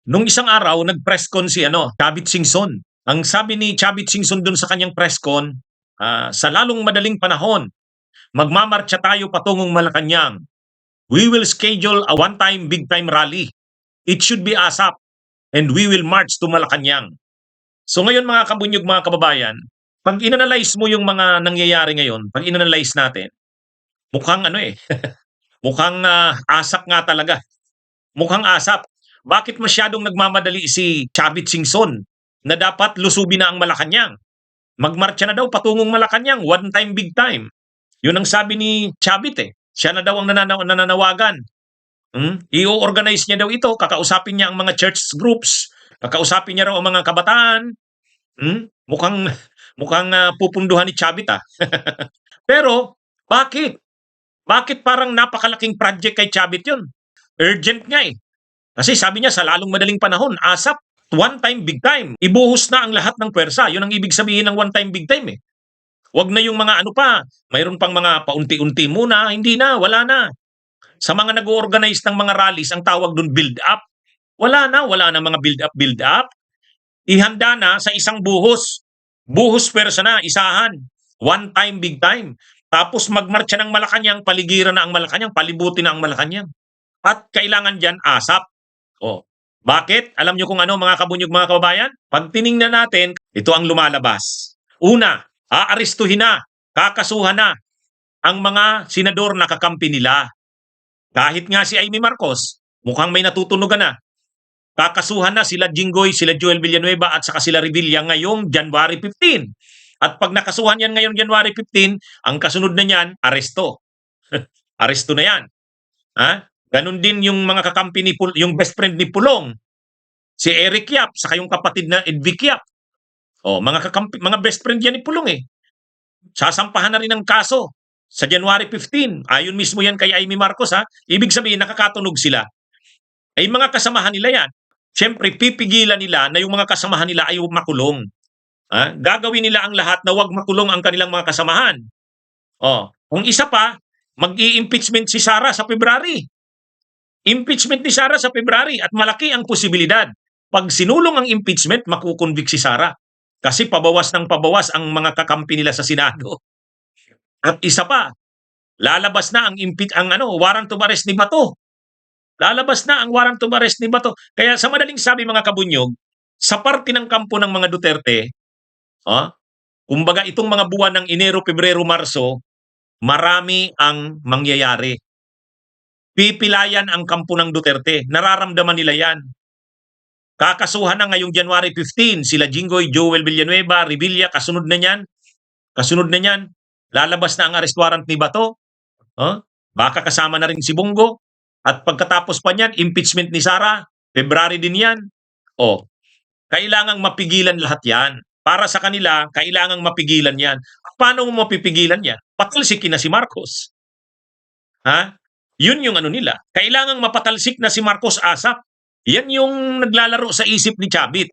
Nung isang araw, nag-press con si Chavit Singson. Ang sabi ni Chavit Singson dun sa kanyang press con, sa lalong madaling panahon, magmamarcha tayo patungong Malacanang. We will schedule a one-time big-time rally. It should be ASAP and we will march to Malacanang. So ngayon mga kabunyog, mga kababayan, pag inanalyze mo yung mga nangyayari ngayon, pag inanalyze natin, mukhang mukhang ASAP nga talaga. Mukhang ASAP. Bakit masyadong nagmamadali si Chavit Singson na dapat lusubin na ang Malacanang? Magmarcha na daw patungong Malacanang, one time, big time. Yun ang sabi ni Chavit eh. Siya na daw ang nananawagan. I-organize niya daw ito, kakausapin niya ang mga church groups, kakausapin niya raw ang mga kabataan. Mukhang pupunduhan ni Chavit ah. Pero bakit? Bakit parang napakalaking project kay Chavit yun? Urgent nga eh. Kasi sabi niya sa lalong madaling panahon, ASAP, one time, big time. Ibuhos na ang lahat ng pwersa. Yun ang ibig sabihin ng one time, big time eh. Huwag na yung mga mayroon pang mga paunti-unti muna, hindi na, wala na. Sa mga nag-organize ng mga rallies, ang tawag doon build up. Wala na mga build up. Ihanda na sa isang buhos. Buhos pwersa na, isahan. One time, big time. Tapos magmarcha ng Malacanang, paligiran na ang Malacanang, palibutin na ang Malacanang. At kailangan dyan ASAP. Bakit? Alam nyo kung ano mga kabunyog, mga kababayan? Pag tiningnan natin, ito ang lumalabas. Una, aarestuhin na, kakasuhan na ang mga senador na kakampi nila. Kahit nga si Amy Marcos, mukhang may natutunugan na. Kakasuhan na sila Jinggoy, sila Joel Villanueva at saka sila Revilla ngayong January 15. At pag nakasuhan yan ngayong January 15, ang kasunod na niyan, aresto. Aresto na yan. Ganon din yung mga kakampi ni yung best friend ni Pulong, si Eric Yap, saka yung kapatid na Edvic Yap. Mga best friend yan ni Pulong eh. Sasampahan na rin ng kaso sa January 15. Ayon mismo yan kay Amy Marcos ha. Ibig sabihin nakakatunog sila. Ay mga kasamahan nila yan. Siyempre pipigilan nila na yung mga kasamahan nila ay makulong. Gagawin nila ang lahat na wag makulong ang kanilang mga kasamahan. Kung isa pa, mag-i-impeachment si Sara sa February. Impeachment ni Sara sa February at malaki ang posibilidad. Pag sinulong ang impeachment, makukonvict si Sara. Kasi pabawas ng pabawas ang mga kakampi nila sa Senado. At isa pa, lalabas na ang warrant of arrest ni Bato. Lalabas na ang warrant of arrest ni Bato. Kaya sa madaling sabi mga kabunyog, sa parte ng kampo ng mga Duterte, kumbaga itong mga buwan ng Enero, Pebrero, Marso, marami ang mangyayari. Pipilayan ang kampo ng Duterte. Nararamdaman nila yan. Kakasuhan na ngayong January 15, sila Jinggoy, Joel Villanueva, Revilla, kasunod na niyan. Lalabas na ang arrest warrant ni Bato. Baka kasama na rin si Bongo. At pagkatapos pa niyan, impeachment ni Sara, February din yan. Kailangang mapigilan lahat yan. Para sa kanila, kailangang mapigilan yan. Paano mo mapipigilan yan? Patalsikin na si Marcos. Yun yung nila. Kailangang mapatalsik na si Marcos ASAP. Yan yung naglalaro sa isip ni Chavit.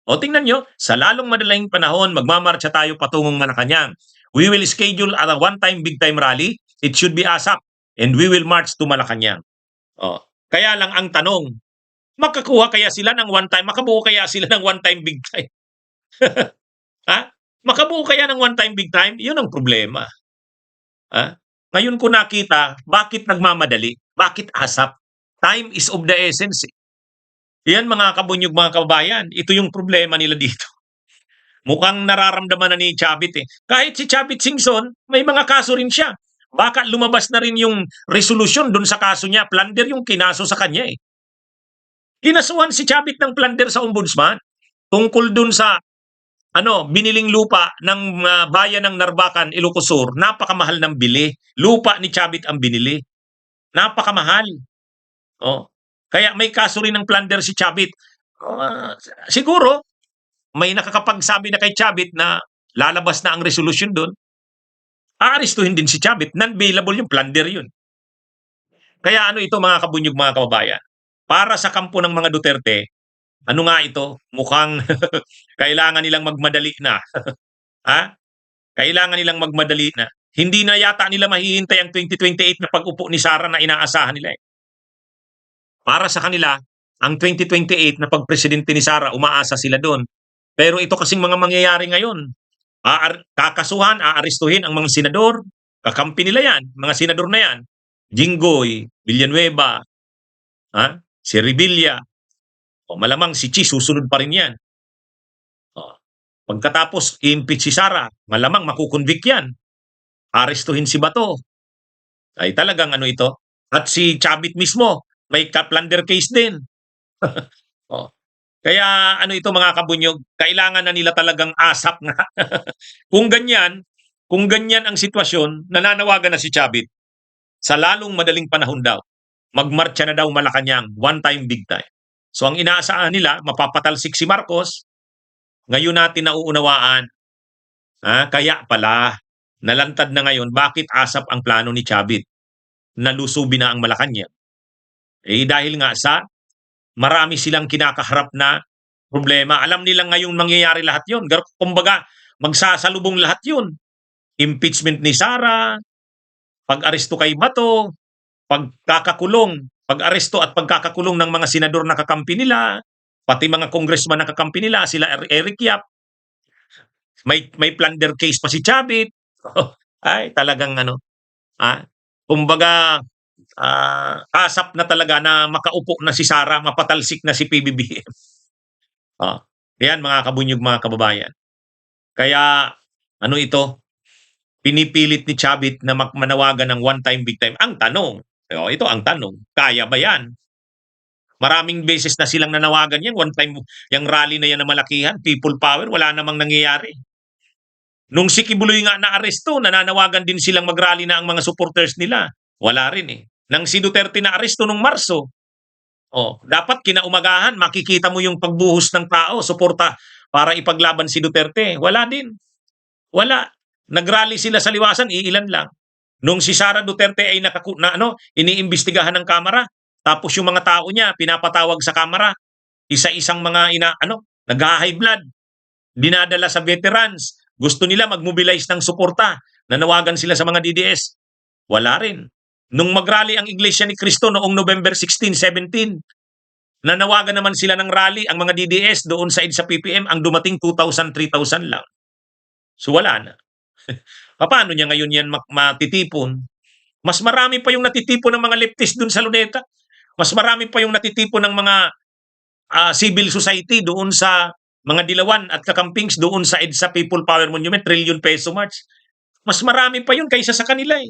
Tingnan nyo, sa lalong madaling panahon, magmamarcha tayo patungong Malacanang. We will schedule a one-time, big-time rally. It should be ASAP. And we will march to Malacanang. Kaya lang ang tanong, makakuha kaya sila ng one-time, makabuo kaya sila ng one-time, big-time? Makabuo kaya ng one-time, big-time? Yun ang problema. Ngayon ko nakita, bakit nagmamadali? Bakit ASAP? Time is of the essence. Yan mga kabunyog, mga kababayan. Ito yung problema nila dito. Mukhang nararamdaman na ni Chavit eh. Kahit si Chavit Singson, may mga kaso rin siya. Baka lumabas na rin yung resolution dun sa kaso niya. Plunder yung kinaso sa kanya eh. Kinasuhan si Chavit ng plunder sa ombudsman tungkol dun sa biniling lupa ng bayan ng Narbacan, Ilocos Sur, napakamahal ng bili. Lupa ni Chavit ang binili. Napakamahal. Kaya may kaso rin ng plunder si Chavit. Siguro, may nakakapagsabi na kay Chavit na lalabas na ang resolution doon. Aarestuhin din si Chavit. Non-bailable yung plunder yun. Kaya ito mga kabunyog, mga kababayan? Para sa kampo ng mga Duterte, ito? Mukhang kailangan nilang magmadali na. Kailangan nilang magmadali na. Hindi na yata nila mahihintay ang 2028 na pag-upo ni Sara na inaasahan nila eh. Para sa kanila, ang 2028 na pagpresidente ni Sara, umaasa sila doon. Pero ito kasing mga mangyayari ngayon, kakasuhan, aarestuhin ang mga senador, kakampi nila yan, mga senador na yan. Jinggoy, Villanueva, si Revilla, malamang si Chi susunod pa rin yan. Pagkatapos i-impeach si Sara, malamang makukonvict yan. Arestuhin si Bato. Ay talagang ano ito. At si Chavit mismo, may plunder case din. oh. Kaya ano ito mga kabunyog, kailangan na nila talagang asap na. kung ganyan ang sitwasyon, nananawagan na si Chavit sa lalong madaling panahon daw. Magmarcha na daw Malacanang, one time, big time. So ang inaasahan nila, mapapatalsik si Marcos, ngayon natin nauunawaan. Kaya pala, nalantad na ngayon, bakit asap ang plano ni Chavit? Nalusubin na ang Malacanang. Dahil nga sa marami silang kinakaharap na problema. Alam nilang ngayong mangyayari lahat yun. Kumbaga, magsasalubong lahat yun. Impeachment ni Sara, pag-aresto kay Bato, pagkakakulong, pag-aresto at pagkakakulong ng mga senador na kakampi nila, pati mga congressman na kakampi nila, sila Eric Yap. May plunder case pa si Chavit. Ay, talagang ano. Kumbaga, asap na talaga na makaupo na si Sara, mapatalsik na si PBBM. Yan mga kabunyog, mga kababayan. Kaya, ano ito, pinipilit ni Chavit na manawagan ng one time, big time. Ang tanong, ito ang tanong, kaya ba yan? Maraming beses na silang nanawagan yan, one time, yung rally na yan na malakihan, people power, wala namang nangyayari. Nung si Kibuloy nga na-aresto, nananawagan din silang mag-rally na ang mga supporters nila. Wala rin eh. Nang si Duterte na-aresto nung Marso, dapat kinaumagahan, makikita mo yung pagbuhos ng tao, suporta para ipaglaban si Duterte. Wala din. Wala. Nag-rally sila sa liwasan, iilan lang. Nung si Sara Duterte ay iniimbestigahan ng Kamara, tapos yung mga tao niya pinapatawag sa Kamara, isa-isang mga nag-high blood, dinadala sa veterans, gusto nila mag-mobilize ng suporta, nanawagan sila sa mga DDS. Wala rin. Nung mag-rally ang Iglesia ni Cristo noong November 16, 17, nanawagan naman sila ng rally ang mga DDS doon sa EDSA PPM, ang dumating 2,000, 3,000 lang. So wala na. Paano niya ngayon yan matitipon? Mas marami pa yung natitipon ng mga leftist doon sa Luneta. Mas marami pa yung natitipon ng mga civil society doon sa mga Dilawan at Kakampings doon sa EDSA People Power Monument, trillion peso march. Mas marami pa yun kaysa sa kanila eh.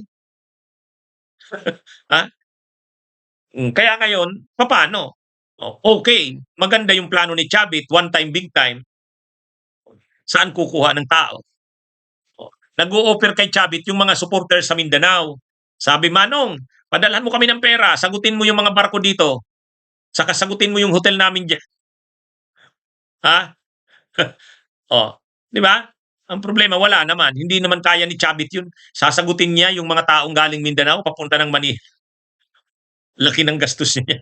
Kaya ngayon, paano? Okay, maganda yung plano ni Chavit, one time, big time. Saan kukuha ng tao? Nag-o-offer kay Chavit yung mga supporters sa Mindanao. Sabi, Manong, padalhan mo kami ng pera, sagutin mo yung mga barko dito, saka sagutin mo yung hotel namin dyan. Di ba? Ang problema, wala naman. Hindi naman kaya ni Chavit yun. Sasagutin niya yung mga taong galing Mindanao, papunta ng Manila. Laki ng gastos niya.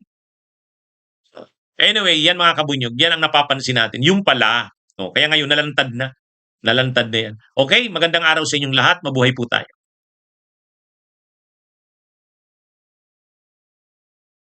Anyway, yan mga kabunyog, yan ang napapansin natin. Yung pala, kaya ngayon nalantad na yan. Okay, magandang araw sa inyong lahat. Mabuhay po tayo.